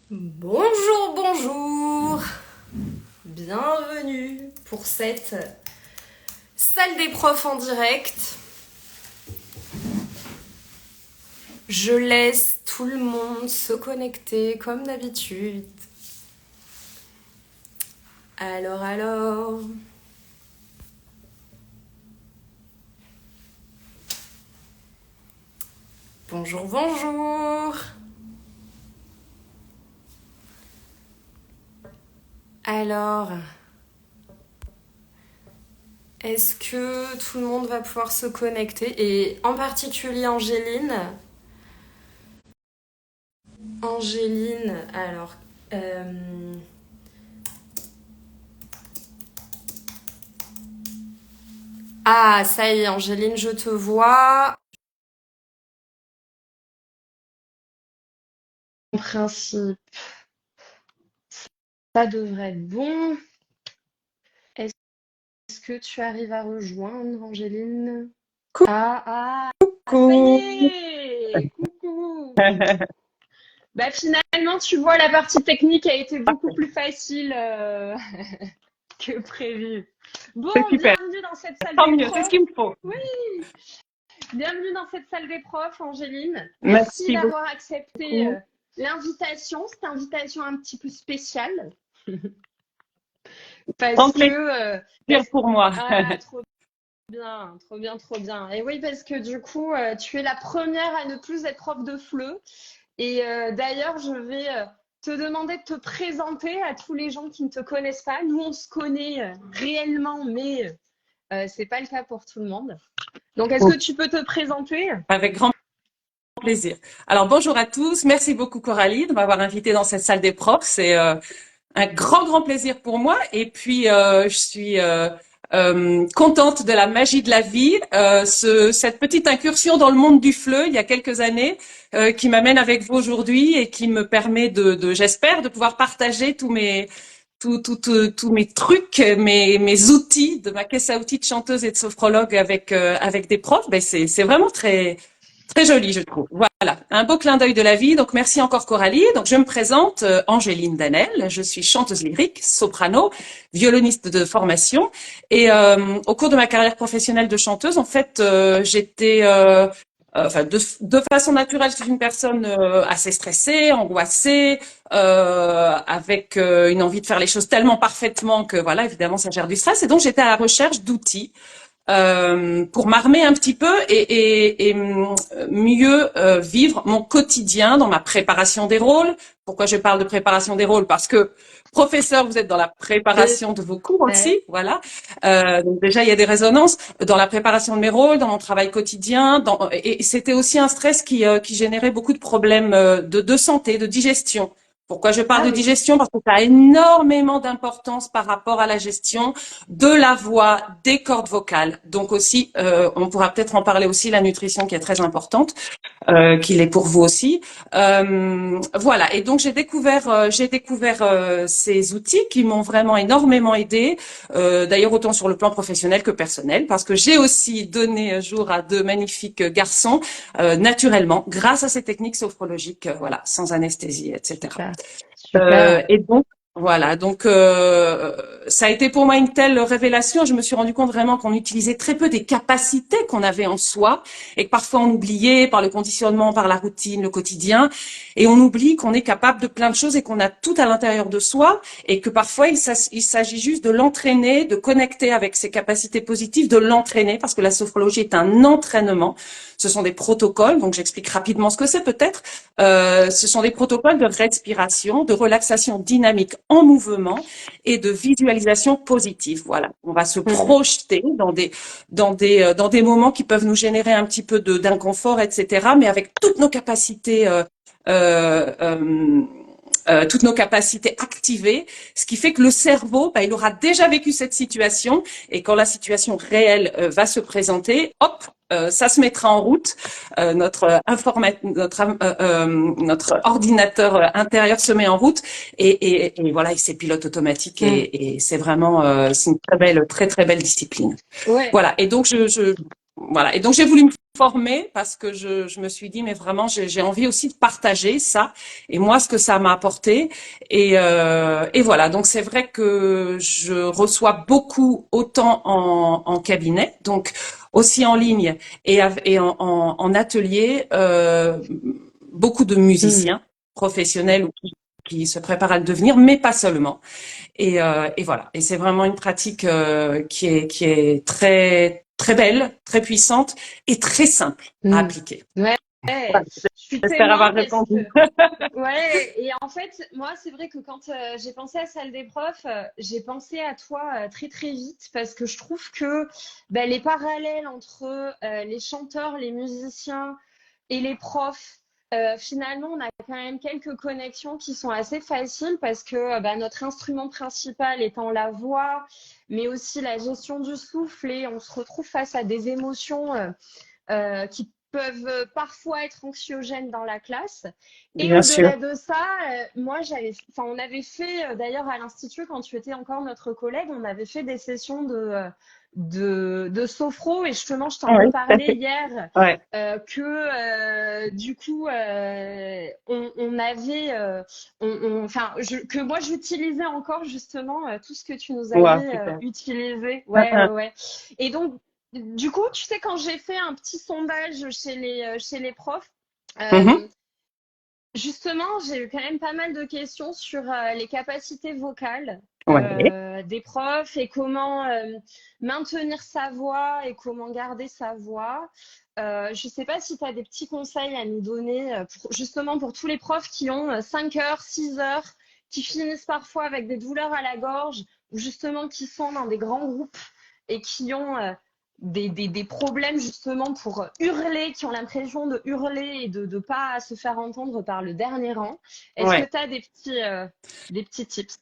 Bonjour, bonjour. Bienvenue pour cette salle des profs en direct. Je laisse tout le monde se connecter comme d'habitude. Alors. Bonjour, bonjour. Alors, est-ce que tout le monde va pouvoir se connecter? Et en particulier Angéline. Alors... Ah, ça y est, Angéline, je te vois. En principe, ça devrait être bon. Est-ce que tu arrives à rejoindre, Angéline? Ça y Coucou. est! Coucou! Bah finalement, tu vois, la partie technique a été beaucoup plus facile que prévu. Bon, C'est super, bienvenue dans cette salle tant des mieux, c'est ce profs. qu'il me faut. Oui, bienvenue dans cette salle des profs, Angéline. Merci Merci d'avoir accepté beaucoup. l'invitation. Cette invitation un petit peu spéciale parce Grand que plaisir pour moi. trop bien, trop bien, trop bien. Et oui, parce que du coup, tu es la première à ne plus être prof de FLE. Et d'ailleurs, je vais te demander de te présenter à tous les gens qui ne te connaissent pas. Nous, on se connaît réellement, mais c'est pas le cas pour tout le monde. Donc, est-ce que tu peux te présenter? Avec grand plaisir. Alors, bonjour à tous. Merci beaucoup, Coralie, de m'avoir invitée dans cette salle des profs. C'est un grand plaisir pour moi. Et puis, je suis contente de la magie de la vie, cette petite incursion dans le monde du FLE il y a quelques années, qui m'amène avec vous aujourd'hui et qui me permet j'espère, de pouvoir partager tous mes trucs, mes outils de ma caisse à outils de chanteuse et de sophrologue avec des profs. Ben c'est vraiment très joli, je trouve. Voilà, un beau clin d'œil de la vie. Donc, merci encore Coralie. Donc, je me présente, Angéline Danel. Je suis chanteuse lyrique, soprano, violoniste de formation. Et au cours de ma carrière professionnelle de chanteuse, en fait, j'étais, enfin, de façon naturelle, je suis une personne assez stressée, angoissée, avec une envie de faire les choses tellement parfaitement que, voilà, évidemment, ça gère du stress. Et donc, j'étais à la recherche d'outils pour m'armer un petit peu et mieux vivre mon quotidien dans ma préparation des rôles. Pourquoi je parle de préparation des rôles? Parce que professeur, vous êtes dans la préparation de vos cours aussi, voilà. Donc déjà, il y a des résonances dans la préparation de mes rôles, dans mon travail quotidien. Et c'était aussi un stress qui générait beaucoup de problèmes de santé, de digestion. Pourquoi je parle Ah de oui. digestion? Parce que ça a énormément d'importance par rapport à la gestion de la voix, des cordes vocales. Donc aussi, on pourra peut-être en parler aussi, la nutrition qui est très importante, qu'il est pour vous aussi. Voilà. Et donc j'ai découvert ces outils qui m'ont vraiment énormément aidé. D'ailleurs autant sur le plan professionnel que personnel, parce que j'ai aussi donné jour à deux magnifiques garçons naturellement, grâce à ces techniques sophrologiques, voilà, sans anesthésie, etc. Super. Super. Et donc, voilà, donc ça a été pour moi une telle révélation. Je me suis rendu compte vraiment qu'on utilisait très peu des capacités qu'on avait en soi et que parfois on oubliait par le conditionnement, par la routine, le quotidien. Et on oublie qu'on est capable de plein de choses et qu'on a tout à l'intérieur de soi et que parfois il s'agit juste de l'entraîner, de connecter avec ses capacités positives, de l'entraîner parce que la sophrologie est un entraînement. Ce sont des protocoles, donc j'explique rapidement ce que c'est peut-être. Ce sont des protocoles de respiration, de relaxation dynamique en mouvement et de visualisation positive. Voilà, on va se Mhm. projeter dans des moments qui peuvent nous générer un petit peu d'inconfort, etc. Mais avec toutes nos capacités euh, euh, toutes nos capacités activées, ce qui fait que le cerveau, il aura déjà vécu cette situation et quand la situation réelle va se présenter, hop, ça se mettra en route. Notre ordinateur intérieur se met en route et voilà, et c'est pilote automatique Mhm. et c'est vraiment c'est une très belle discipline. Ouais. Voilà. Et donc voilà. Et donc j'ai voulu me former parce que je me suis dit mais vraiment j'ai envie aussi de partager ça et moi ce que ça m'a apporté et voilà. Donc c'est vrai que je reçois beaucoup autant en cabinet, donc aussi en ligne et en atelier, beaucoup de Mm. musiciens professionnels ou qui se préparent à le devenir, mais pas seulement. Et voilà. Et c'est vraiment une pratique qui est très très belle, très puissante et très simple à Mm. appliquer. Ouais, Voilà. je suis J'espère avoir témoin parce répondu. que ouais, et en fait, moi, c'est vrai que quand j'ai pensé à Salle des profs, j'ai pensé à toi très très vite parce que je trouve que ben, les parallèles entre les chanteurs, les musiciens et les profs, finalement, on a quand même quelques connexions qui sont assez faciles parce que ben, notre instrument principal étant la voix, mais aussi la gestion du souffle et on se retrouve face à des émotions qui peuvent parfois être anxiogènes dans la classe. Et Bien sûr. au-delà de ça, moi, on avait fait, d'ailleurs, à l'Institut, quand tu étais encore notre collègue, on avait fait des sessions de sophro. Et justement, je t'en Oui, tout à reparlais fait. hier, Ouais. du coup, on avait, que moi, j'utilisais encore justement tout ce que tu nous Ouais, avais super. utilisé. Hein, Ouais, hein. ouais, ouais. Et donc, du coup, tu sais, quand j'ai fait un petit sondage chez les profs, Mhm. euh, justement, j'ai eu quand même pas mal de questions sur les capacités vocales Ouais. des profs et comment maintenir sa voix et comment garder sa voix. Je ne sais pas si tu as des petits conseils à nous donner justement pour tous les profs qui ont 5 heures, 6 heures, qui finissent parfois avec des douleurs à la gorge ou justement qui sont dans des grands groupes et qui ont des problèmes justement pour hurler, qui ont l'impression de hurler et de ne pas se faire entendre par le dernier rang. Est-ce que Ouais. tu as des petits tips?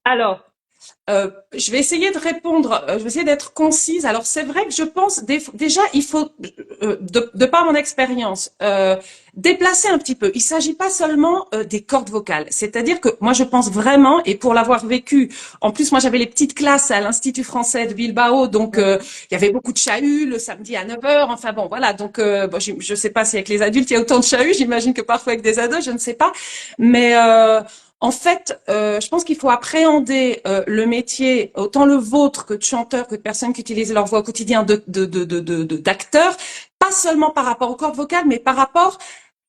Alors, je vais essayer de répondre, je vais essayer d'être concise. Alors c'est vrai que je pense déjà il faut, de par mon expérience, déplacer un petit peu. Il s'agit pas seulement des cordes vocales. C'est-à-dire que moi je pense vraiment, et pour l'avoir vécu, en plus moi j'avais les petites classes à l'Institut français de Bilbao, donc Ouais. il y avait beaucoup de chahuts le samedi à 9 heures. Enfin bon voilà, donc bon, je sais pas si avec les adultes il y a autant de chahuts, j'imagine que parfois avec des ados, je ne sais pas, mais en fait, je pense qu'il faut appréhender le métier, autant le vôtre que de chanteur, que de personnes qui utilisent leur voix au quotidien, d'acteurs, pas seulement par rapport aux cordes vocales, mais par rapport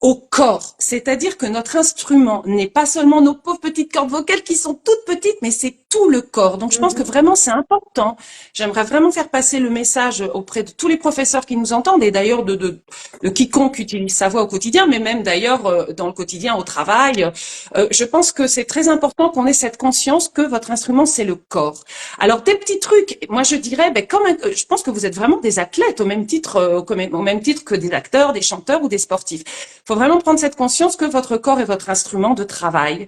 au corps. C'est-à-dire que notre instrument n'est pas seulement nos pauvres petites cordes vocales qui sont toutes petites, mais c'est tout le corps. Donc je pense que Mhm. vraiment c'est important. J'aimerais vraiment faire passer le message auprès de tous les professeurs qui nous entendent et d'ailleurs de quiconque utilise sa voix au quotidien, mais même d'ailleurs dans le quotidien au travail. Je pense que c'est très important qu'on ait cette conscience que votre instrument c'est le corps. Alors des petits trucs, moi je dirais, ben, je pense que vous êtes vraiment des athlètes au même titre que des acteurs, des chanteurs ou des sportifs. Il faut vraiment prendre cette conscience que votre corps est votre instrument de travail.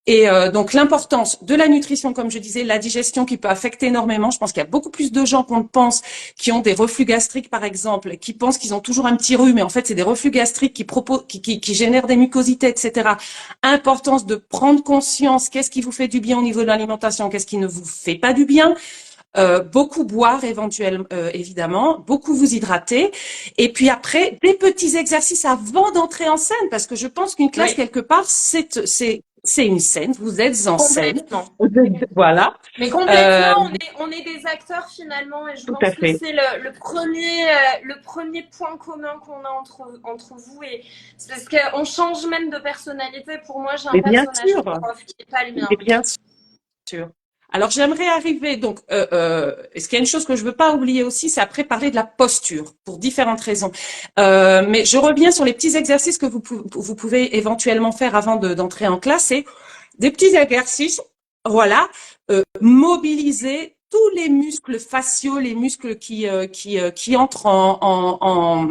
Et donc l'importance de la nutrition, comme je disais, la digestion qui peut affecter énormément. Je pense qu'il y a beaucoup plus de gens qu'on le pense qui ont des reflux gastriques, par exemple, qui pensent qu'ils ont toujours un petit rhume, mais en fait c'est des reflux gastriques qui génèrent des mucosités, etc. Importance de prendre conscience, qu'est-ce qui vous fait du bien au niveau de l'alimentation, qu'est-ce qui ne vous fait pas du bien. Beaucoup boire éventuellement, évidemment, beaucoup vous hydrater, et puis après des petits exercices avant d'entrer en scène, parce que je pense qu'une classe Oui, quelque part c'est une scène, vous êtes en scène, complètement. voilà, Mais complètement, euh, on est des acteurs finalement, et je tout à pense que fait. c'est le premier point commun qu'on a entre vous. Et c'est parce qu'on change même de personnalité. Pour moi, j'ai un Mais bien personnage de sûr, prof qui n'est pas le mais mien. bien sûr. Alors j'aimerais arriver donc, est-ce qu'il y a une chose que je veux pas oublier aussi, c'est après parler de la posture pour différentes raisons. Mais je reviens sur les petits exercices que vous pouvez éventuellement faire avant d'entrer en classe. C'est des petits exercices, voilà, mobiliser tous les muscles faciaux, les muscles qui entrent en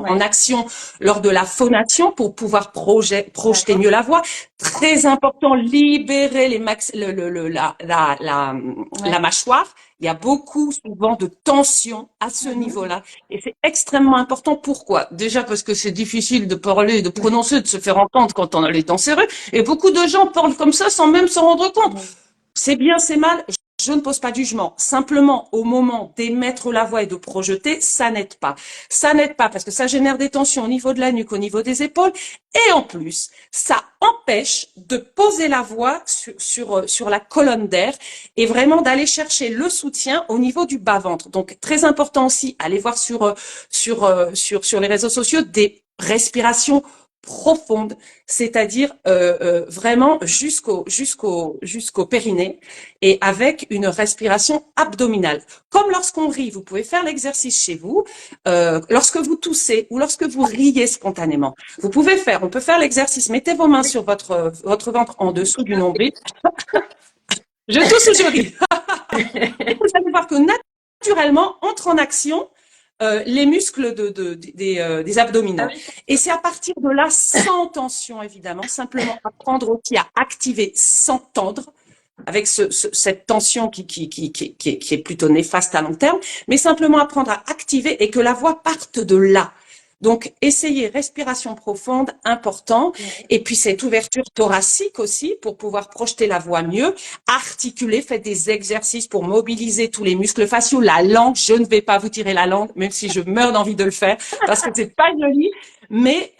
Ouais, action lors de la phonation pour pouvoir projeter d'accord. mieux la voix. Très important, libérer la Ouais. mâchoire. Il y a beaucoup souvent de tension à ce Mhm. niveau-là. Et c'est extrêmement important. Pourquoi? Déjà parce que c'est difficile de parler, de prononcer, de se faire entendre quand on a les dents serrées. Et beaucoup de gens parlent comme ça sans même s'en rendre compte. Ouais. C'est bien, c'est mal. je ne pose pas de jugement. Simplement, au moment d'émettre la voix et de projeter, ça n'aide pas. Ça n'aide pas parce que ça génère des tensions au niveau de la nuque, au niveau des épaules. Et en plus, ça empêche de poser la voix sur la colonne d'air et vraiment d'aller chercher le soutien au niveau du bas-ventre. Donc, très important aussi, allez voir sur les réseaux sociaux des respirations profondes, c'est-à-dire vraiment jusqu'au périnée et avec une respiration abdominale. Comme lorsqu'on rit, vous pouvez faire l'exercice chez vous, lorsque vous toussez ou lorsque vous riez spontanément. On peut faire l'exercice, mettez vos mains sur votre ventre en dessous du nombril. Je tousse ou je ris. Vous allez voir que naturellement entrent en action les muscles des abdominaux. Ah oui. Et c'est à partir de là, sans tension évidemment, simplement apprendre aussi à activer sans tendre, avec cette tension qui est plutôt néfaste à long terme, mais simplement apprendre à activer et que la voix parte de là. Donc, essayez respiration profonde, important. Et puis, cette ouverture thoracique aussi pour pouvoir projeter la voix mieux. Articuler, faites des exercices pour mobiliser tous les muscles faciaux. La langue, je ne vais pas vous tirer la langue, même si je meurs d'envie de le faire parce que c'est pas joli. Mais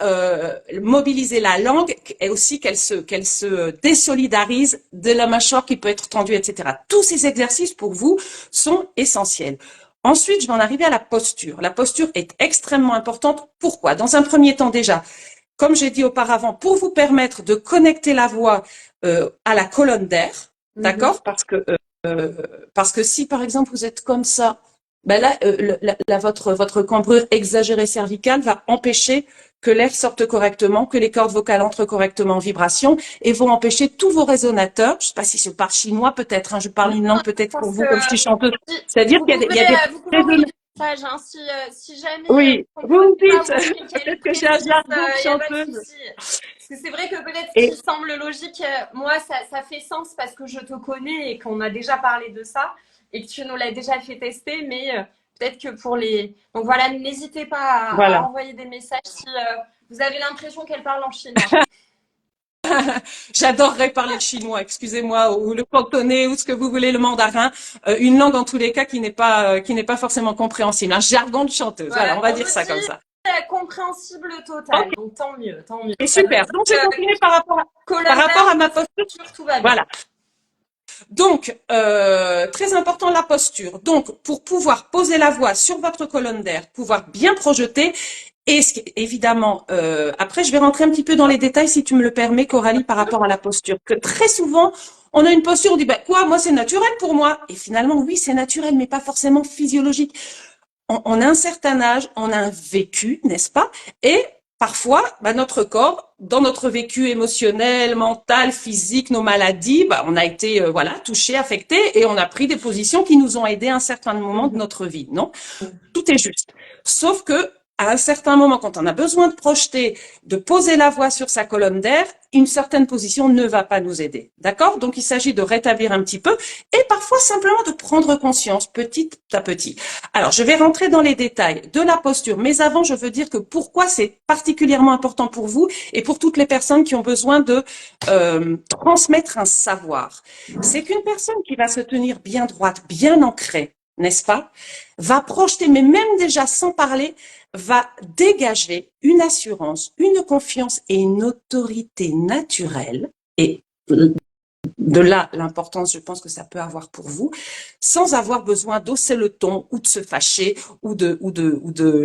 mobiliser la langue et aussi qu'elle se désolidarise de la mâchoire qui peut être tendue, etc. Tous ces exercices pour vous sont essentiels. Ensuite, je vais en arriver à la posture. La posture est extrêmement importante. Pourquoi? Dans un premier temps déjà, comme j'ai dit auparavant, pour vous permettre de connecter la voix à la colonne d'air, d'accord? Parce que si par exemple vous êtes comme ça, ben là, votre cambrure exagérée cervicale va empêcher que l'air sorte correctement, que les cordes vocales entrent correctement en vibration et vont empêcher tous vos résonateurs. Je ne sais pas si je parle chinois peut-être, hein, je parle une langue peut-être pour vous comme je suis chanteuse. C'est-à-dire qu'il y a des vous pouvez envoyer des messages, hein, si jamais oui, vous vous me dites, comprenez peut-être que j'ai un jargon de il n'y a pas de chanteuse. souci. Parce que c'est vrai que peut-être ce Et qui semble logique, moi, ça fait sens parce que je te connais et qu'on a déjà parlé de ça et que tu nous l'as déjà fait tester, mais peut-être que pour les... Donc voilà, n'hésitez pas à voilà. envoyer des messages si vous avez l'impression qu'elle parle en chinois. J'adorerais parler le chinois, excusez-moi, ou le cantonais, ou ce que vous voulez, le mandarin, une langue en tous les cas qui n'est pas forcément compréhensible. Un jargon de chanteuse. Voilà, on va dire ça comme ça. Compréhensible total, donc tant mieux, tant mieux. Et super. Donc, je vais continuer par rapport à ma posture. Tout va bien. Voilà. Donc, très important la posture. Donc, pour pouvoir poser la voix sur votre colonne d'air, pouvoir bien projeter, et évidemment, après, je vais rentrer un petit peu dans les détails, si tu me le permets, Coralie, par rapport à la posture. Que très souvent, on a une posture, on dit, bah, quoi, moi, c'est naturel pour moi. Et finalement, oui, c'est naturel, mais pas forcément physiologique. On a un certain âge, on a un vécu, n'est-ce pas? Et parfois, bah, notre corps, dans notre vécu émotionnel, mental, physique, nos maladies, bah, on a été voilà touché, affecté, et on a pris des positions qui nous ont aidés à un certain moment de notre vie, non? Tout est juste. Sauf que à un certain moment, quand on a besoin de projeter, de poser la voix sur sa colonne d'air, une certaine position ne va pas nous aider. D'accord? Donc, il s'agit de rétablir un petit peu et parfois simplement de prendre conscience petit à petit. Alors, je vais rentrer dans les détails de la posture, mais avant, je veux dire que pourquoi c'est particulièrement important pour vous et pour toutes les personnes qui ont besoin de transmettre un savoir. C'est qu'une personne qui va se tenir bien droite, bien ancrée, n'est-ce pas, va projeter, mais même déjà sans parler, va dégager une assurance, une confiance et une autorité naturelle. Et de là, l'importance, je pense que ça peut avoir pour vous, sans avoir besoin d'hausser le ton ou de se fâcher ou de,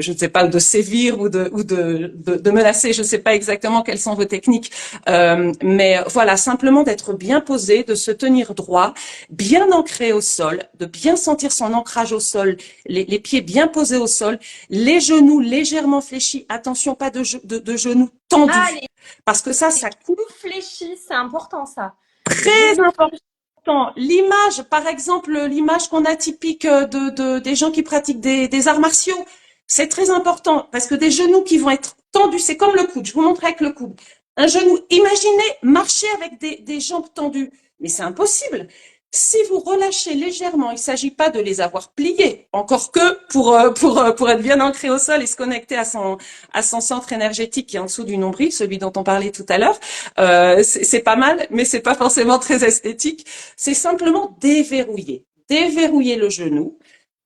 je ne sais pas, de sévir ou de menacer. Je ne sais pas exactement quelles sont vos techniques, mais voilà, simplement d'être bien posé, de se tenir droit, bien ancré au sol, de bien sentir son ancrage au sol, les pieds bien posés au sol, les genoux légèrement fléchis. Attention, pas de genoux tendus, parce que ça coupe. Fléchis, c'est important ça. Très important. L'image, par exemple, l'image qu'on a typique des gens qui pratiquent des arts martiaux, c'est très important parce que des genoux qui vont être tendus, c'est comme le coude. Je vous montre avec le coude. Un genou, imaginez marcher avec des jambes tendues, mais c'est impossible. Si vous relâchez légèrement, il ne s'agit pas de les avoir pliés, encore que pour être bien ancré au sol et se connecter à son centre énergétique qui est en dessous du nombril, celui dont on parlait tout à l'heure. C'est pas mal, mais c'est pas forcément très esthétique. C'est simplement déverrouiller le genou,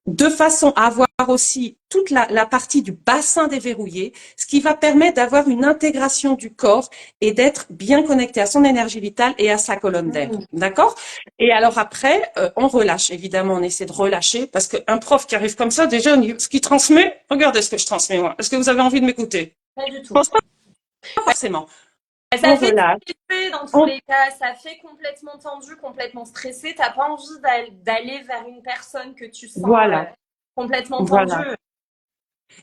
de façon à avoir aussi toute la partie du bassin déverrouillé, ce qui va permettre d'avoir une intégration du corps et d'être bien connecté à son énergie vitale et à sa colonne d'air. D'accord? Et alors après, on relâche. Évidemment, on essaie de relâcher parce qu'un prof qui arrive comme ça, déjà, ce qu'il transmet, regardez ce que je transmets moi. Est-ce que vous avez envie de m'écouter? Pas du tout. Je pense pas forcément. Ça fait stressé dans tous les cas, ça fait complètement tendu, complètement stressé. T'as pas envie d'aller vers une personne que tu sens complètement tendue.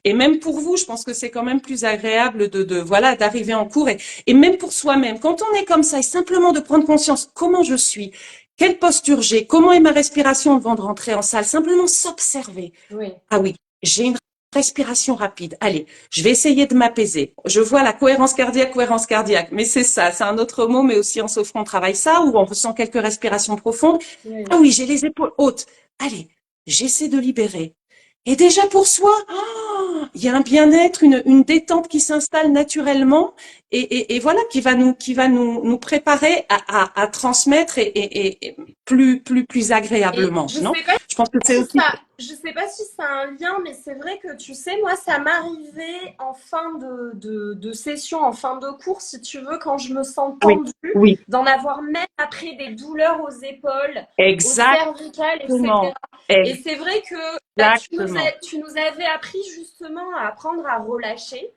Et même pour vous, je pense que c'est quand même plus agréable voilà, d'arriver en cours et même pour soi-même. Quand on est comme ça et simplement de prendre conscience comment je suis, quelle posture j'ai, comment est ma respiration avant de rentrer en salle, simplement s'observer. Oui. Ah oui, j'ai une respiration rapide. Allez, je vais essayer de m'apaiser. Je vois la cohérence cardiaque. Mais c'est ça, c'est un autre mot, mais aussi en s'offrant, on travaille ça, ou on ressent quelques respirations profondes. Oui. Ah oui, j'ai les épaules hautes. Allez, j'essaie de libérer. Et déjà pour soi, il y a un bien-être, une détente qui s'installe naturellement et voilà, qui va nous préparer à transmettre et plus agréablement, non? Je pense que c'est aussi. Je sais pas si c'est un lien, mais c'est vrai que tu sais, moi, ça m'arrivait en fin de session, en fin de cours, si tu veux, quand je me sens tendue, d'en avoir même après des douleurs aux épaules, aux cervicales, etc. Et c'est vrai que tu nous avais appris justement à apprendre à relâcher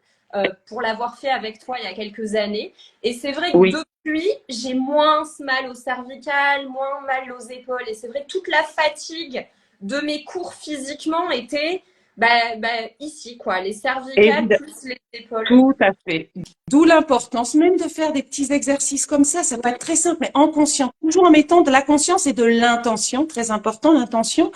pour l'avoir fait avec toi il y a quelques années. Et c'est vrai que depuis, j'ai moins mal aux cervicales, moins mal aux épaules. Et c'est vrai que toute la fatigue de mes cours physiquement était ici, quoi, les cervicales plus les épaules. Tout à fait. D'où l'importance même de faire des petits exercices comme ça peut être très simple, mais en conscience, toujours en mettant de la conscience et de l'intention, très important, l'intention,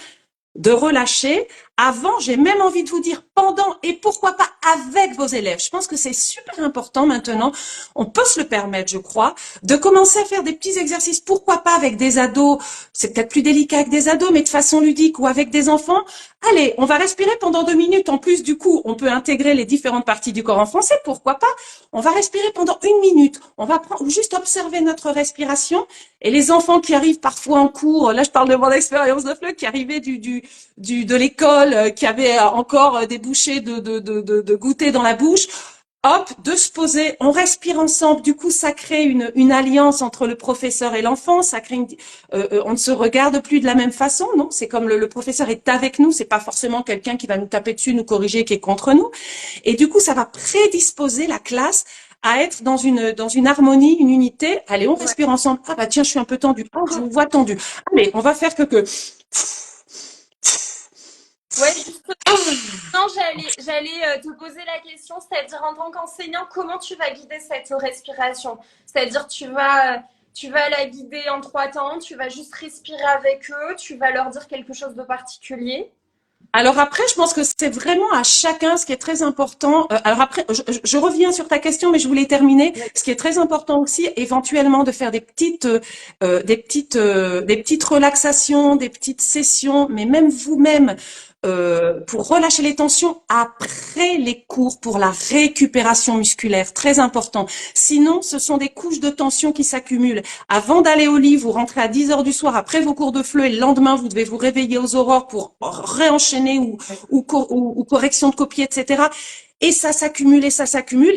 de relâcher. Avant, j'ai même envie de vous dire pendant et pourquoi pas avec vos élèves. Je pense que c'est super important maintenant. On peut se le permettre, je crois, de commencer à faire des petits exercices. Pourquoi pas avec des ados? C'est peut-être plus délicat avec des ados, mais de façon ludique ou avec des enfants. Allez, on va respirer pendant 2 minutes. En plus, du coup, on peut intégrer les différentes parties du corps en français. Pourquoi pas? On va respirer pendant 1 minute. On va juste observer notre respiration. Et les enfants qui arrivent parfois en cours, là, je parle de mon expérience de FLE, qui arrivaient de l'école, qui avaient encore des bouchées de goûter dans la bouche. Hop, de se poser, on respire ensemble. Du coup, ça crée une alliance entre le professeur et l'enfant. Ça crée on ne se regarde plus de la même façon, non? C'est comme le professeur est avec nous. C'est pas forcément quelqu'un qui va nous taper dessus, nous corriger, qui est contre nous. Et du coup, ça va prédisposer la classe à être dans une harmonie, une unité. Allez, on respire ensemble. Ah bah tiens, je suis un peu tendue. Oh, je vous vois tendue. Allez, on va faire que. Ouais, justement, j'allais te poser la question, c'est-à-dire en tant qu'enseignant, comment tu vas guider cette respiration? C'est-à-dire tu vas la guider en 3 temps, tu vas juste respirer avec eux, tu vas leur dire quelque chose de particulier? Alors après, je pense que c'est vraiment à chacun ce qui est très important. Alors après, je reviens sur ta question, mais je voulais terminer. Ce qui est très important aussi, éventuellement, de faire des petites relaxations, des petites sessions, mais même vous-même, pour relâcher les tensions après les cours, pour la récupération musculaire, très important. Sinon, ce sont des couches de tension qui s'accumulent. Avant d'aller au lit, vous rentrez à 10 heures du soir après vos cours de FLE et le lendemain, vous devez vous réveiller aux aurores pour réenchaîner ou correction de copie, etc. Et ça s'accumule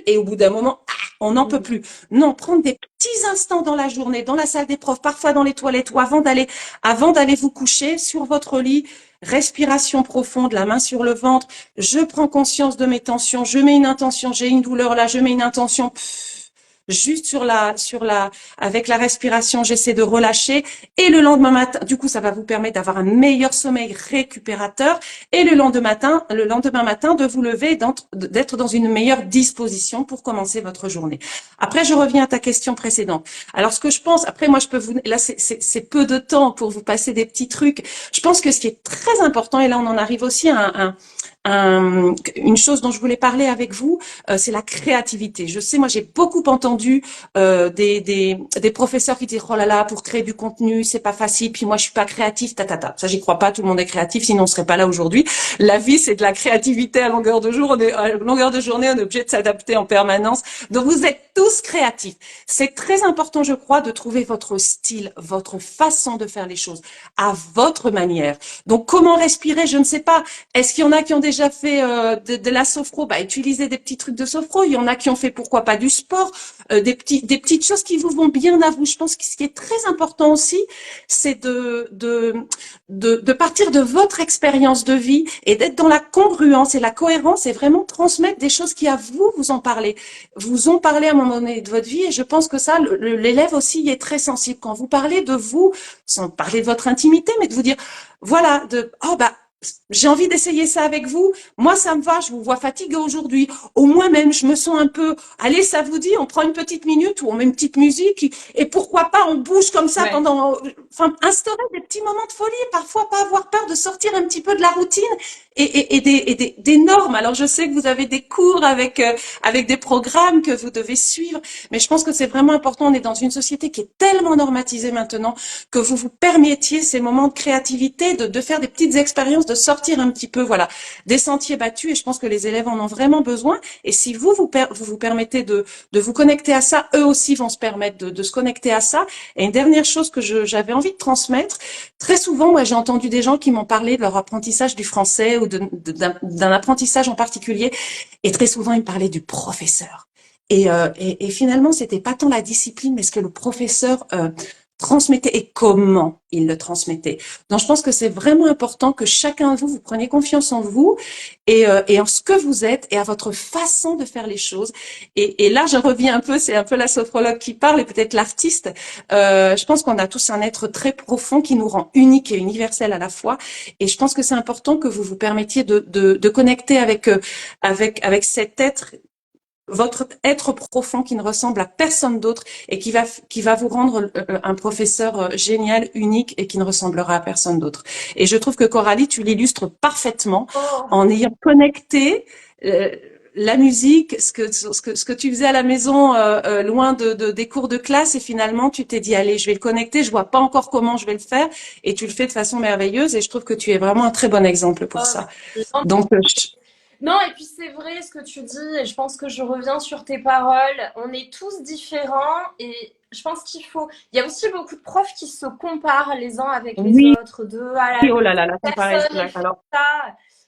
et au bout d'un moment, on n'en peut plus. Non, prendre des petits instants dans la journée, dans la salle des profs, parfois dans les toilettes ou avant d'aller vous coucher sur votre lit, respiration profonde, la main sur le ventre, je prends conscience de mes tensions, je mets une intention, j'ai une douleur là, je mets une intention, juste avec la respiration, j'essaie de relâcher. Et le lendemain matin, du coup, ça va vous permettre d'avoir un meilleur sommeil récupérateur. Et le lendemain matin, de vous lever, d'être dans une meilleure disposition pour commencer votre journée. Après, je reviens à ta question précédente. Alors, ce que je pense, après, moi, je peux là, c'est peu de temps pour vous passer des petits trucs. Je pense que ce qui est très important, et là, on en arrive aussi à une chose dont je voulais parler avec vous, c'est la créativité. Je sais, moi, j'ai beaucoup entendu des professeurs qui disent oh là là, pour créer du contenu, c'est pas facile. Puis moi, je suis pas créatif, Ça, j'y crois pas. Tout le monde est créatif, sinon on serait pas là aujourd'hui. La vie, c'est de la créativité à longueur de jour. À longueur de journée, on est obligé de s'adapter en permanence. Donc, vous êtes tous créatifs. C'est très important, je crois, de trouver votre style, votre façon de faire les choses à votre manière. Donc, comment respirer, je ne sais pas. Est-ce qu'il y en a qui ont déjà fait de la sophro? Bah, utilisez des petits trucs de sophro. Il y en a qui ont fait, pourquoi pas, du sport, des petites choses qui vous vont bien à vous. Je pense que ce qui est très important aussi, c'est de partir de votre expérience de vie et d'être dans la congruence et la cohérence et vraiment transmettre des choses qui à vous ont parlé à un moment donné de votre vie. Et je pense que ça, l'élève aussi y est très sensible. Quand vous parlez de vous, sans parler de votre intimité, mais de vous dire, voilà, oh bah, j'ai envie d'essayer ça avec vous. Moi, ça me va. Je vous vois fatigué aujourd'hui. Au moins même, je me sens un peu. Allez, ça vous dit, on prend une petite minute ou on met une petite musique et pourquoi pas, on bouge comme ça pendant. Enfin, instaurer des petits moments de folie. Parfois, pas avoir peur de sortir un petit peu de la routine et des normes. Alors, je sais que vous avez des cours avec des programmes que vous devez suivre, mais je pense que c'est vraiment important. On est dans une société qui est tellement normatisée maintenant que vous vous permettiez ces moments de créativité, de faire des petites expériences, de sortir un petit peu, voilà, des sentiers battus. Et je pense que les élèves en ont vraiment besoin. Et si vous permettez de vous connecter à ça, eux aussi vont se permettre de se connecter à ça. Et une dernière chose que j'avais envie de transmettre, très souvent, moi, j'ai entendu des gens qui m'ont parlé de leur apprentissage du français ou d'un apprentissage en particulier. Et très souvent, ils me parlaient du professeur. Et finalement, c'était pas tant la discipline, mais ce que le professeur transmettait et comment il le transmettait. Donc, je pense que c'est vraiment important que chacun de vous preniez confiance en vous et en ce que vous êtes et à votre façon de faire les choses. Et là, je reviens un peu, c'est un peu la sophrologue qui parle et peut-être l'artiste. Je pense qu'on a tous un être très profond qui nous rend unique et universel à la fois. Et je pense que c'est important que vous vous permettiez de connecter avec cet être, votre être profond qui ne ressemble à personne d'autre et qui va vous rendre un professeur génial, unique et qui ne ressemblera à personne d'autre. Et je trouve que Coralie, tu l'illustres parfaitement en ayant connecté la musique, ce que tu faisais à la maison, loin des cours de classe, et finalement tu t'es dit allez, je vais le connecter, je vois pas encore comment je vais le faire, et tu le fais de façon merveilleuse. Et je trouve que tu es vraiment un très bon exemple pour ça. Donc non, et puis c'est vrai ce que tu dis, et je pense que je reviens sur tes paroles. On est tous différents, et je pense il y a aussi beaucoup de profs qui se comparent les uns avec les autres, oh là là, la comparaison. Alors ça.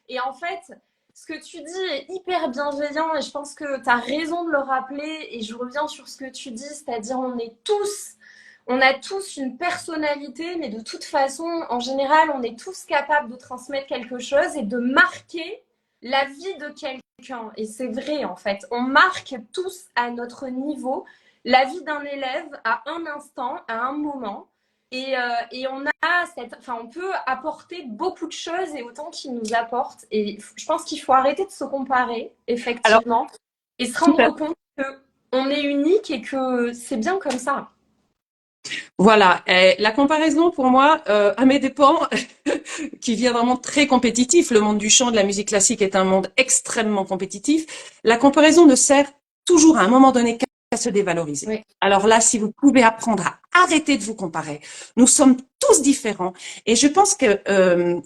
Et en fait, ce que tu dis est hyper bienveillant, et je pense que tu as raison de le rappeler. Et je reviens sur ce que tu dis, c'est-à-dire on a tous une personnalité, mais de toute façon, en général, on est tous capables de transmettre quelque chose et de marquer la vie de quelqu'un. Et c'est vrai, en fait. On marque tous à notre niveau la vie d'un élève à un instant, à un moment. Et on peut apporter beaucoup de choses et autant qu'il nous apporte. Et je pense qu'il faut arrêter de se comparer, effectivement, et se rendre compte qu'on est unique et que c'est bien comme ça. Voilà, la comparaison pour moi, à mes dépens, qui vient vraiment très compétitif. Le monde du chant, de la musique classique est un monde extrêmement compétitif. La comparaison ne sert toujours à un moment donné qu'à se dévaloriser. Oui. Alors là, si vous pouvez apprendre à arrêter de vous comparer, nous sommes tous différents. Et je pense que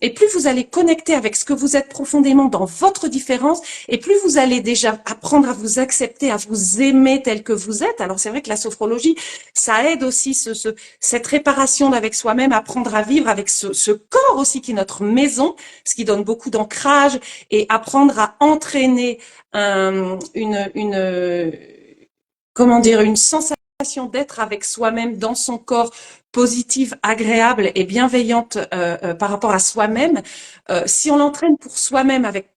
et plus vous allez connecter avec ce que vous êtes profondément dans votre différence, et plus vous allez déjà apprendre à vous accepter, à vous aimer tel que vous êtes. Alors c'est vrai que la sophrologie, ça aide aussi cette réparation avec soi-même, apprendre à vivre avec ce corps aussi qui est notre maison, ce qui donne beaucoup d'ancrage, et apprendre à entraîner une sensation d'être avec soi-même dans son corps, positive, agréable et bienveillante par rapport à soi-même. Si on l'entraîne pour soi-même avec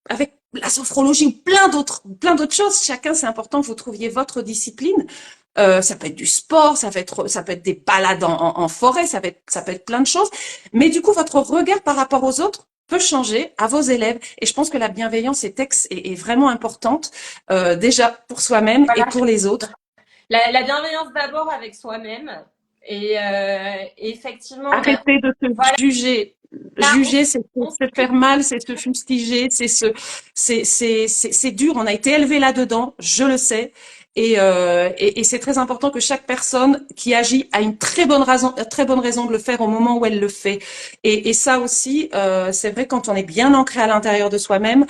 la sophrologie ou plein d'autres choses, chacun, c'est important que vous trouviez votre discipline. Ça peut être du sport, ça peut être des balades en forêt, ça peut être plein de choses. Mais du coup, votre regard par rapport aux autres peut changer à vos élèves. Et je pense que la bienveillance est vraiment importante, déjà pour soi-même et pour les autres. La bienveillance d'abord avec soi-même. Et effectivement. Arrêtez de se juger juger, c'est se faire mal, c'est se fustiger, c'est dur. On a été élevé là-dedans, je le sais. Et c'est très important que chaque personne qui agit a une très bonne raison de le faire au moment où elle le fait. Et ça aussi, c'est vrai quand on est bien ancré à l'intérieur de soi-même.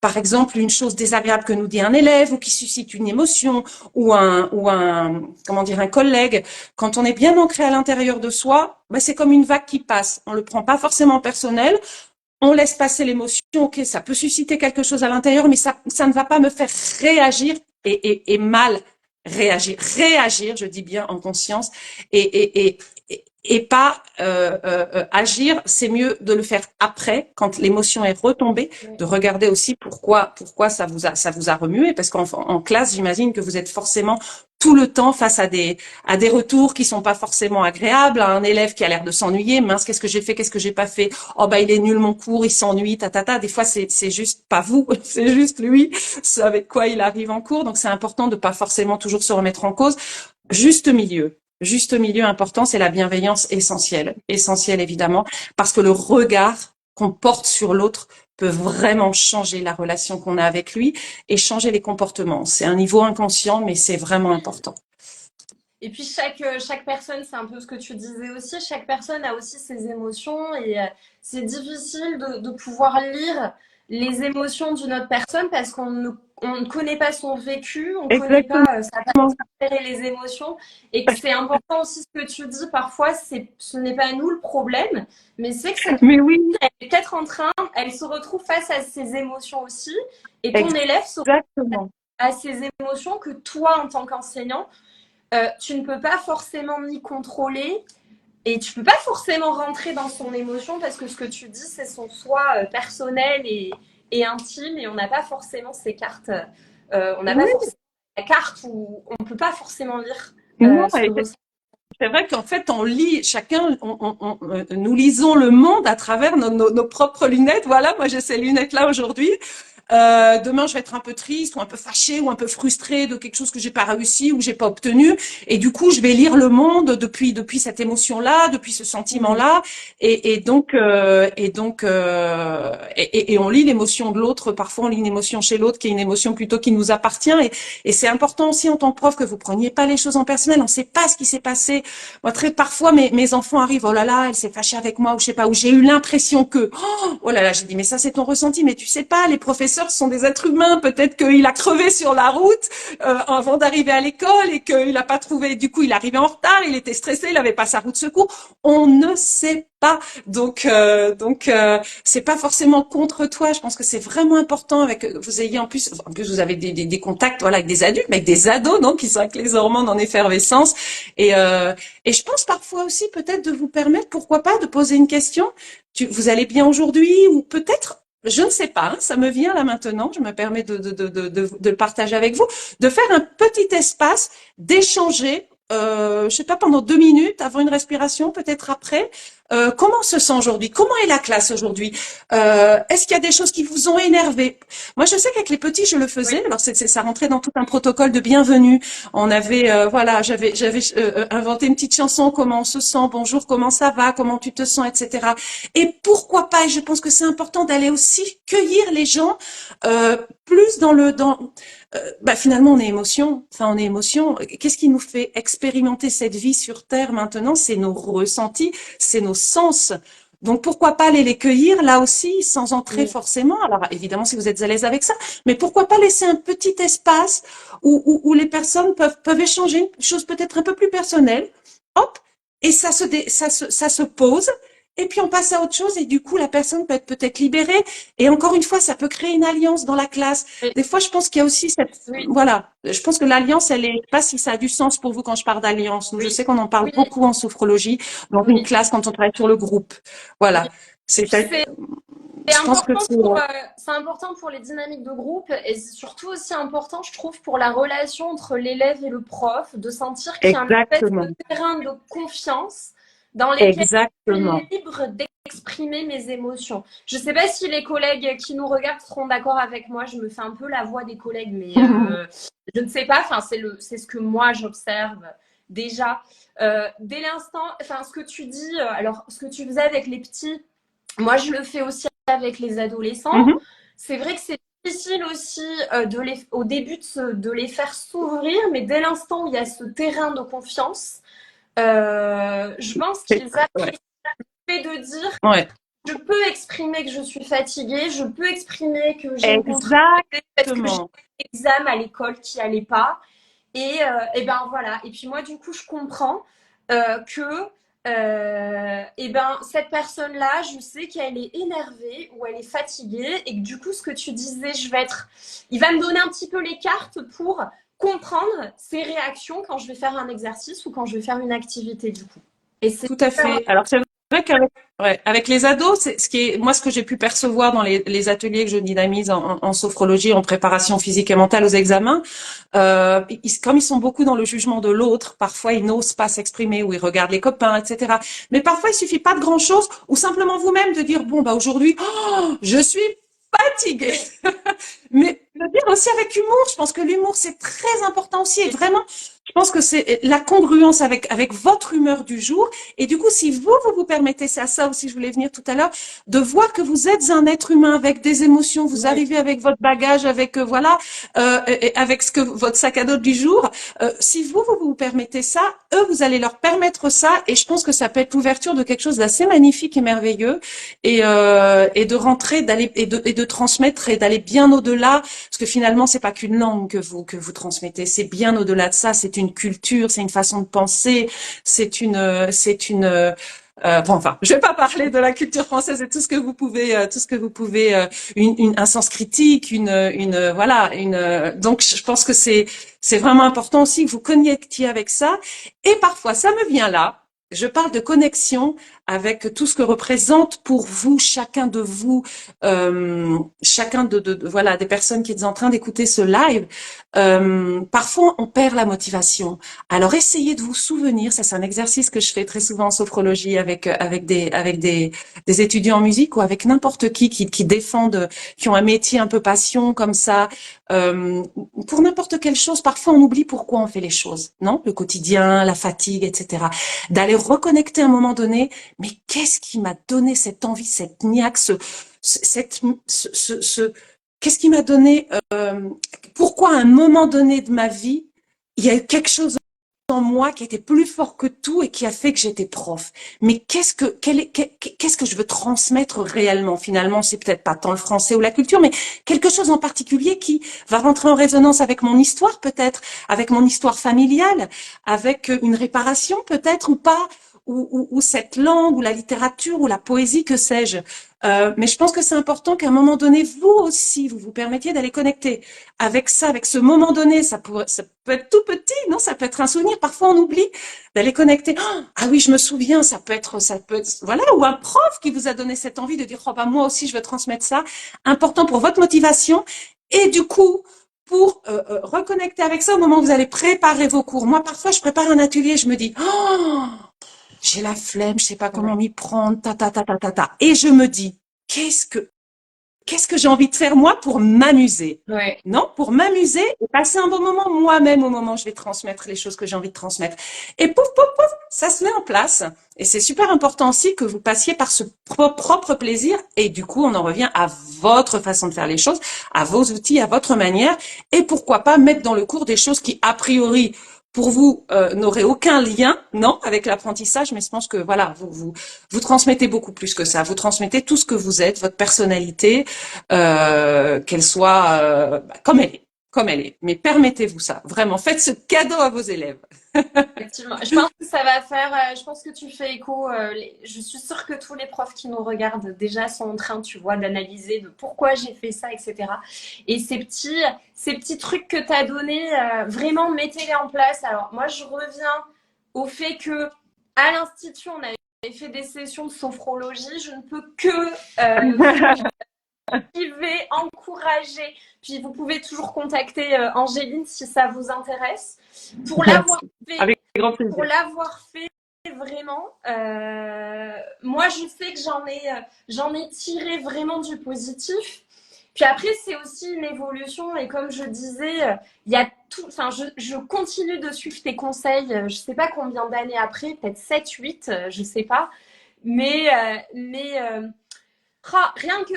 Par exemple, une chose désagréable que nous dit un élève ou qui suscite une émotion comment dire, un collègue, quand on est bien ancré à l'intérieur de soi, ben c'est comme une vague qui passe. On le prend pas forcément personnel. On laisse passer l'émotion. Ok, ça peut susciter quelque chose à l'intérieur, mais ça ne va pas me faire réagir et mal réagir. Réagir, je dis bien en conscience et pas agir. C'est mieux de le faire après, quand l'émotion est retombée, de regarder aussi pourquoi ça vous a remué, parce qu'en classe, j'imagine que vous êtes forcément tout le temps face à des retours qui sont pas forcément agréables, à un élève qui a l'air de s'ennuyer, mince, qu'est-ce que j'ai fait, qu'est-ce que j'ai pas fait, oh bah il est nul mon cours, il s'ennuie, Des fois c'est juste pas vous, c'est juste lui, c'est avec quoi il arrive en cours, donc c'est important de pas forcément toujours se remettre en cause. Juste milieu important, c'est la bienveillance essentielle évidemment, parce que le regard qu'on porte sur l'autre peut vraiment changer la relation qu'on a avec lui et changer les comportements. C'est un niveau inconscient, mais c'est vraiment important. Et puis chaque personne, c'est un peu ce que tu disais aussi, chaque personne a aussi ses émotions et c'est difficile de pouvoir lire les émotions d'une autre personne parce on ne connaît pas son vécu, on ne connaît pas sa façon de gérer les émotions et que c'est important aussi ce que tu dis parfois, ce n'est pas nous le problème, mais c'est que cette personne, elle est peut-être elle se retrouve face à ses émotions aussi et ton élève se retrouve à ses émotions que toi en tant qu'enseignant, tu ne peux pas forcément ni contrôler et tu peux pas forcément rentrer dans son émotion parce que ce que tu dis, c'est son soi personnel et intime et on n'a pas forcément ces cartes. On n'a pas forcément la carte où on peut pas forcément lire ce que ressent. C'est vrai qu'en fait, on lit chacun, nous lisons le monde à travers nos propres lunettes. Voilà, moi j'ai ces lunettes-là aujourd'hui. Demain, je vais être un peu triste ou un peu fâchée ou un peu frustrée de quelque chose que j'ai pas réussi ou que j'ai pas obtenu. Et du coup, je vais lire le monde depuis cette émotion-là, depuis ce sentiment-là. Et on lit l'émotion de l'autre. Parfois, on lit une émotion chez l'autre qui est une émotion plutôt qui nous appartient. Et c'est important aussi en tant que prof que vous preniez pas les choses en personnel. On ne sait pas ce qui s'est passé. Moi, parfois, mes enfants arrivent, oh là là, elle s'est fâchée avec moi ou je sais pas, ou j'ai eu l'impression que, oh là là, j'ai dit, mais ça, c'est ton ressenti. Mais tu sais pas, les professeurs sont des êtres humains. Peut-être qu'il a crevé sur la route avant d'arriver à l'école et qu'il n'a pas trouvé. Du coup, il arrivait en retard, il était stressé, il n'avait pas sa roue de secours. On ne sait pas. Donc, c'est pas forcément contre toi. Je pense que c'est vraiment important que vous ayez en plus vous avez des contacts, voilà, avec des adultes, mais avec des ados, non, qui sont avec les hormones en effervescence. Et je pense parfois aussi peut-être de vous permettre, pourquoi pas, de poser une question. Vous allez bien aujourd'hui ou peut-être. Je ne sais pas, ça me vient là maintenant, je me permets de le partager avec vous, de faire un petit espace, d'échanger, je sais pas, pendant 2 minutes, avant une respiration, peut-être après. Comment on se sent aujourd'hui? Comment est la classe aujourd'hui? Est-ce qu'il y a des choses qui vous ont énervé? Moi, je sais qu'avec les petits, je le faisais. Alors, ça rentrait dans tout un protocole de bienvenue. On avait, j'avais inventé une petite chanson. Comment on se sent? Bonjour, comment ça va? Comment tu te sens, etc. Et pourquoi pas? Et je pense que c'est important d'aller aussi cueillir les gens plus finalement, on est émotion. Qu'est-ce qui nous fait expérimenter cette vie sur Terre maintenant? C'est nos ressentis, c'est nos sens. Donc, pourquoi pas aller les cueillir là aussi, sans entrer forcément. Alors, évidemment, si vous êtes à l'aise avec ça, mais pourquoi pas laisser un petit espace où les personnes peuvent échanger une chose peut-être un peu plus personnelle. Hop, et ça se pose. Et puis on passe à autre chose et du coup la personne peut être peut-être libérée et encore une fois ça peut créer une alliance dans la classe. Des fois je pense qu'il y a aussi je pense que l'alliance elle est, je sais pas si ça a du sens pour vous quand je parle d'alliance. Je sais qu'on en parle beaucoup en sophrologie dans une classe quand on travaille sur le groupe. Voilà. C'est important pour les dynamiques de groupe et c'est surtout aussi important, je trouve, pour la relation entre l'élève et le prof, de sentir qu'il y a un espèce de terrain de confiance dans lesquels je suis libre d'exprimer mes émotions. Je ne sais pas si les collègues qui nous regardent seront d'accord avec moi, je me fais un peu la voix des collègues, mais je ne sais pas, c'est ce que moi j'observe déjà. Dès l'instant, ce que tu dis, alors ce que tu faisais avec les petits, Moi, je le fais aussi avec les adolescents. Mhm. C'est vrai que c'est difficile aussi au début de les faire s'ouvrir, mais dès l'instant où il y a ce terrain de confiance, je pense qu'ils Ouais. apprécient le fait de dire Ouais. je peux exprimer que je suis fatiguée, je peux exprimer que j'ai une contrainte parce que j'ai Exactement. un examen à l'école qui allait pas. Et ben voilà. Et puis moi, du coup, je comprends que et ben cette personne-là, je sais qu'elle est énervée ou elle est fatiguée et que du coup, ce que tu disais, il va me donner un petit peu les cartes pour comprendre ses réactions quand je vais faire un exercice ou quand je vais faire une activité du coup. Et c'est Tout à super. fait. Alors c'est vrai qu'avec ouais, avec les ados, c'est ce qui est moi ce que j'ai pu percevoir dans les ateliers que je dynamise en sophrologie, en préparation physique et mentale aux examens, comme ils sont beaucoup dans le jugement de l'autre, parfois ils n'osent pas s'exprimer ou ils regardent les copains, etc. Mais parfois il suffit pas de grand chose ou simplement vous-même de dire bon bah aujourd'hui je suis fatiguée. Mais le dire aussi avec humour, je pense que l'humour c'est très important aussi et vraiment je pense que c'est la congruence avec votre humeur du jour. Et du coup, si vous permettez, c'est à ça aussi, je voulais venir tout à l'heure, de voir que vous êtes un être humain avec des émotions, vous Oui. arrivez avec votre bagage, avec voilà, et avec ce que votre sac à dos du jour. Si vous permettez ça, eux, vous allez leur permettre ça. Et je pense que ça peut être l'ouverture de quelque chose d'assez magnifique et merveilleux. Et de rentrer, d'aller et de transmettre et d'aller bien au-delà. Parce que finalement, c'est pas qu'une langue que vous transmettez, c'est bien au-delà de ça. C'est une culture, c'est une façon de penser, c'est une bon, enfin, je vais pas parler de la culture française et tout ce que vous pouvez, un sens critique, voilà, donc je pense que c'est vraiment important aussi que vous connectiez avec ça. Et parfois, ça me vient là. Je parle de connexion avec tout ce que représente pour vous, chacun de vous, chacun voilà des personnes qui êtes en train d'écouter ce live. Parfois, on perd la motivation. Alors, essayez de vous souvenir. Ça, c'est un exercice que je fais très souvent en sophrologie avec des étudiants en musique ou avec n'importe qui défendent, qui ont un métier un peu passion comme ça. Euh, pour n'importe quelle chose, parfois on oublie pourquoi on fait les choses, non? Le quotidien, la fatigue, etc. D'aller reconnecter à un moment donné. Mais qu'est-ce qui m'a donné cette envie, cette niaque, qu'est-ce qui m'a donné pourquoi à un moment donné de ma vie, il y a eu quelque chose en moi qui était plus fort que tout et qui a fait que j'étais prof. Mais qu'est-ce que je veux transmettre réellement finalement? C'est peut-être pas tant le français ou la culture, mais quelque chose en particulier qui va rentrer en résonance avec mon histoire peut-être, avec mon histoire familiale, avec une réparation peut-être ou pas, ou cette langue, ou la littérature, ou la poésie, que sais-je. Mais je pense que c'est important qu'à un moment donné, vous aussi, vous vous permettiez d'aller connecter avec ça, avec ce moment donné. Ça peut être tout petit, non? Ça peut être un souvenir. Parfois, on oublie d'aller connecter. Ah oui, je me souviens. Voilà, ou un prof qui vous a donné cette envie de dire, oh bah moi aussi, je veux transmettre ça. Important pour votre motivation et du coup pour reconnecter avec ça au moment où vous allez préparer vos cours. Moi, parfois, je prépare un atelier, je me dis, oh, j'ai la flemme, je sais pas comment Ouais. m'y prendre, ta. Et je me dis, qu'est-ce que j'ai envie de faire moi pour m'amuser? Ouais. Non, pour m'amuser et passer un bon moment moi-même au moment où je vais transmettre les choses que j'ai envie de transmettre. Et pouf, pouf, pouf, ça se met en place. Et c'est super important aussi que vous passiez par ce propre plaisir. Et du coup, on en revient à votre façon de faire les choses, à vos outils, à votre manière. Et pourquoi pas mettre dans le cours des choses qui, a priori, pour vous, n'auraient aucun lien, non, avec l'apprentissage. Mais je pense que voilà, vous transmettez beaucoup plus que ça. Vous transmettez tout ce que vous êtes, votre personnalité, qu'elle soit comme elle est, comme elle est. Mais permettez-vous ça, vraiment. Faites ce cadeau à vos élèves. Effectivement. Je pense que ça va faire. Je pense que tu fais écho. Je suis sûre que tous les profs qui nous regardent déjà sont en train, tu vois, d'analyser de pourquoi j'ai fait ça, etc. Et ces petits trucs que tu as donnés, vraiment mettez-les en place. Alors, moi, je reviens au fait que à l'Institut, on avait fait des sessions de sophrologie. Je ne peux que motiver, encourager. Puis vous pouvez toujours contacter Angéline si ça vous intéresse. Pour l'avoir fait, Avec grand plaisir. pour l'avoir fait vraiment, moi je sais que j'en ai tiré vraiment du positif. Puis après, c'est aussi une évolution. Et comme je disais, il y a tout. Enfin, je continue de suivre tes conseils. Je sais pas combien d'années après, peut-être 7, 8, je sais pas. Mais Rien que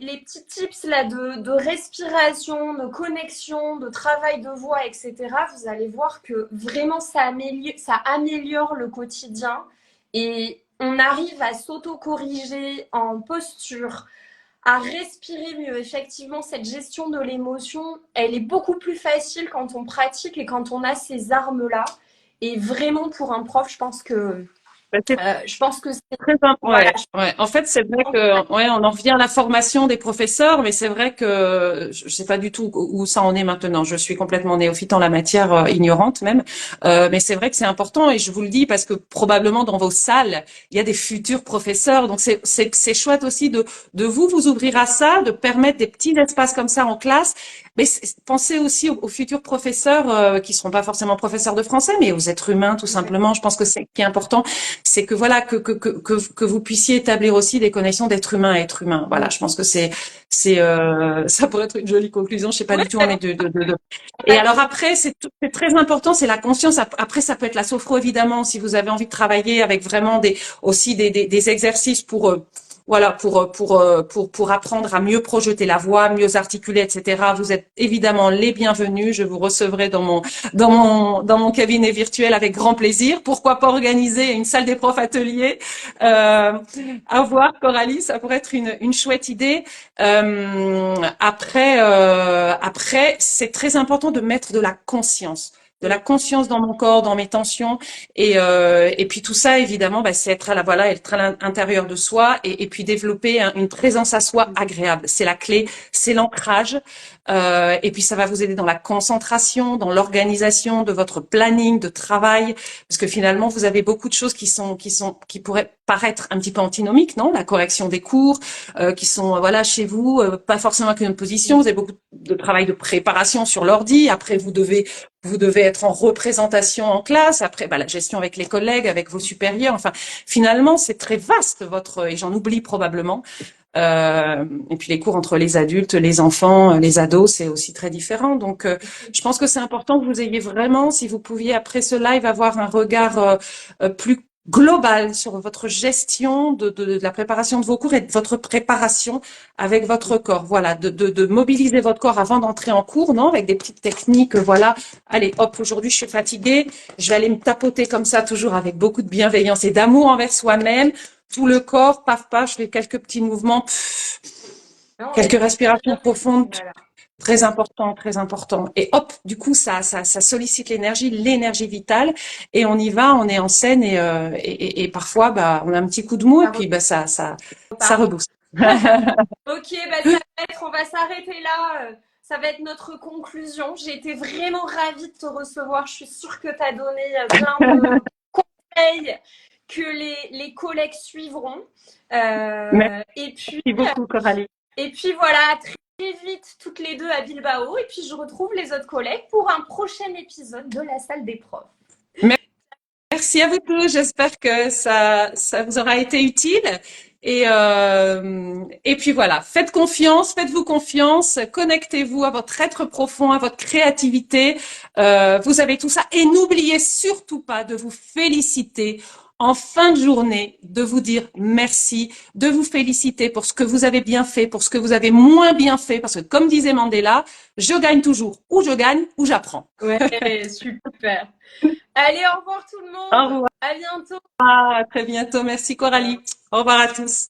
les petits tips là de respiration, de connexion, de travail de voix, etc., vous allez voir que vraiment ça améliore le quotidien et on arrive à s'auto-corriger en posture, à respirer mieux. Effectivement, cette gestion de l'émotion, elle est beaucoup plus facile quand on pratique et quand on a ces armes-là. Et vraiment, pour un prof, je pense que c'est très voilà. ouais. En fait, c'est vrai que ouais, on en revient à la formation des professeurs, mais c'est vrai que je sais pas du tout où ça en est maintenant. Je suis complètement néophyte en la matière, ignorante même. Mais c'est vrai que c'est important et je vous le dis parce que probablement dans vos salles, il y a des futurs professeurs. Donc c'est chouette aussi de vous ouvrir à ça, de permettre des petits espaces comme ça en classe. Mais pensez aussi aux futurs professeurs qui seront pas forcément professeurs de français, mais aux êtres humains tout simplement. Je pense que c'est ce qui est important, c'est que voilà que vous puissiez établir aussi des connexions d'être humain à être humain. Voilà, je pense que c'est ça pourrait être une jolie conclusion. Je sais pas Oui, du tout, mais de. Et alors après, c'est très important, c'est la conscience. Après, ça peut être la sophro évidemment, si vous avez envie de travailler avec vraiment des exercices pour voilà, pour apprendre à mieux projeter la voix, mieux articuler, etc. Vous êtes évidemment les bienvenus. Je vous recevrai dans mon cabinet virtuel avec grand plaisir. Pourquoi pas organiser une salle des profs atelier, à voir, Coralie, ça pourrait être une chouette idée. Après, c'est très important de mettre de la conscience. De la conscience dans mon corps, dans mes tensions, et puis tout ça évidemment, c'est être à l'intérieur de soi, et puis développer une présence à soi agréable. C'est la clé, c'est l'ancrage, et puis ça va vous aider dans la concentration, dans l'organisation de votre planning de travail, parce que finalement vous avez beaucoup de choses qui pourraient paraître un petit peu antinomiques, non? La correction des cours, qui sont voilà chez vous, pas forcément avec une position. Vous avez beaucoup de travail de préparation sur l'ordi. Après vous devez être en représentation en classe. Après, la gestion avec les collègues, avec vos supérieurs. Enfin, finalement, c'est très vaste et j'en oublie probablement. Et puis les cours entre les adultes, les enfants, les ados, c'est aussi très différent. Donc, je pense que c'est important que vous ayez vraiment, si vous pouviez après ce live avoir un regard plus global sur votre gestion de la préparation de vos cours et de votre préparation avec votre corps. Voilà, de mobiliser votre corps avant d'entrer en cours, non, avec des petites techniques. Voilà, allez, hop, aujourd'hui je suis fatiguée, je vais aller me tapoter comme ça, toujours avec beaucoup de bienveillance et d'amour envers soi-même. Tout le corps, paf, paf, je fais quelques petits mouvements, quelques respirations profondes. Voilà. Très important, très important. Et hop, du coup, ça sollicite l'énergie vitale, et on y va, on est en scène, et parfois, on a un petit coup de mou, et puis ça rebooste. Ok, on va s'arrêter là. Ça va être notre conclusion. J'ai été vraiment ravie de te recevoir. Je suis sûre que tu as donné plein de conseils que les collègues suivront. Merci beaucoup, Coralie. Et puis voilà, très vite toutes les deux à Bilbao, et puis je retrouve les autres collègues pour un prochain épisode de la salle des profs. Merci à vous tous, j'espère que ça vous aura été utile, et puis voilà, faites-vous confiance, connectez-vous à votre être profond, à votre créativité, vous avez tout ça, et n'oubliez surtout pas de vous féliciter en fin de journée, de vous dire merci, de vous féliciter pour ce que vous avez bien fait, pour ce que vous avez moins bien fait, parce que comme disait Mandela, je gagne toujours, ou je gagne, ou j'apprends. Ouais, super. Allez, au revoir tout le monde. Au revoir. À bientôt. À très bientôt. Merci Coralie. Au revoir à tous.